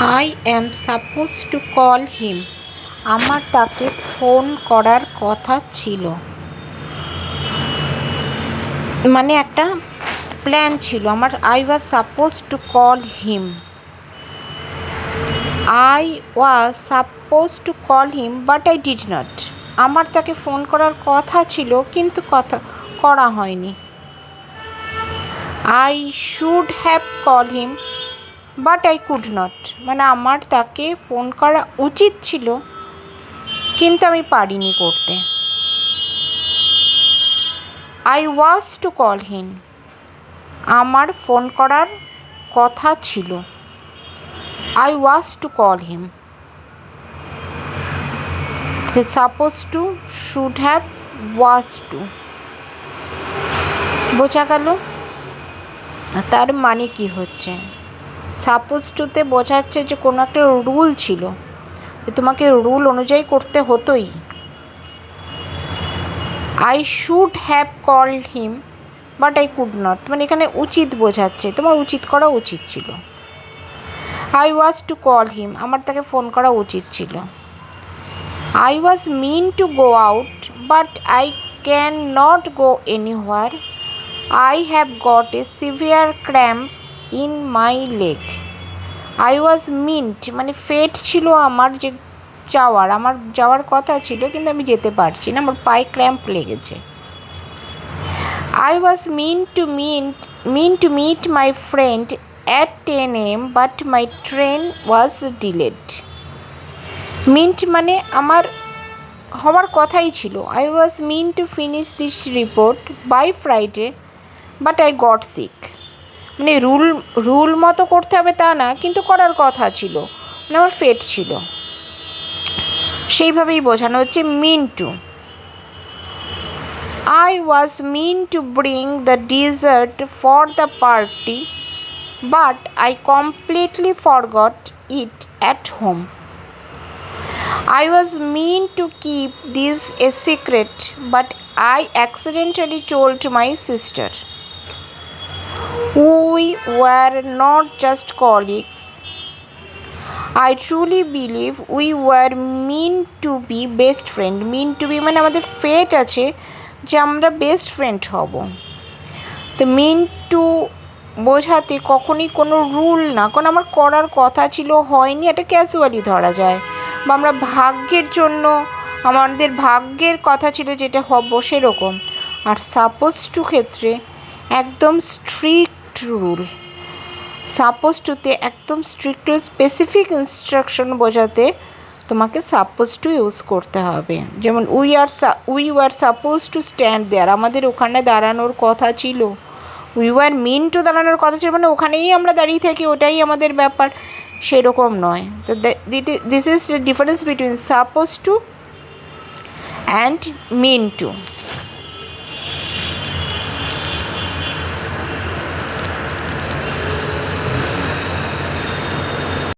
I am suppose two call him. আমার তাকে phone করার কথা ছিল। মানে একটা প্ল্যান ছিল আমার। I was suppose two call him. I was suppose two call him but I did not. আমার তাকে ফোন করার কথা ছিল কিন্তু কথা করা হয়নি। I should have call him but I could not. মানে আমার তাকে ফোন করা উচিত ছিল কিন্তু আমি পারিনি করতে। I was to call him. আমার ফোন করার কথা ছিল। I was to call him. Suppose to, should have, was to. বোঝা গেল? তার মানে কি হচ্ছে? সাপোজ টুতে বোঝাচ্ছে যে কোনো একটা রুল ছিল, তোমাকে রুল অনুযায়ী করতে হতোই। I should have called him but I could not. মানে এখানে উচিত বোঝাচ্ছে, তোমার উচিত করা উচিত ছিল। I was to call him. আমার তাকে ফোন করা উচিত ছিল। I was mean to go out but I can not go anywhere. I have got a severe cramp in my leg. I was meant মানে ফেট ছিল আমার, যে আমার যাওয়ার কথা ছিল কিন্তু আমি যেতে পারছি না, আমার পায়ে ক্র্যাম্প লেগেছে। I was mean to meet my friend at 10 AM but my train was delayed. Meant মানে আমার হওয়ার কথাই ছিল। I was mean to finish this report by Friday but I got sick. মানে রুল মতো করতে হবে তা না, কিন্তু করার কথা ছিল, মানে আমার ফেট ছিল। সেইভাবেই বোঝানো হচ্ছে mean to. I was mean to bring the dessert for the party but I completely forgot it at home. I was mean to keep this a secret, but I accidentally told my sister. We were not just colleagues. I truly believe we were meant to be best friend. Mean to be মানে আমাদের ফেট আছে যে আমরা best friend হব। তো mean to বোঝাতে কখনই কোনো রুল না, কারণ আমার করার কথা ছিল হয়নি, এটা ক্যাজুয়ালি ধরা যায়। বা আমরা ভাগ্যের জন্য, আমাদের ভাগ্যের কথা ছিল যেটা হব সেরকম। আর সাপোজ টু ক্ষেত্রে একদম স্ট্রিক্ট রুল। সাপোজ টুতে একদম স্ট্রিক্ট স্পেসিফিক ইনস্ট্রাকশন বোঝাতে তোমাকে সাপোজ টু ইউজ করতে হবে। যেমন we were suppose to stand there, আমাদের ওখানে দাঁড়ানোর কথা ছিল। উই ওয়ার মিন টু দাঁড়ানোর কথা ছিল মানে ওখানেই আমরা দাঁড়িয়ে থাকি, ওটাই আমাদের ব্যাপার, সেরকম নয়। তো this is the difference between suppose to and mean two.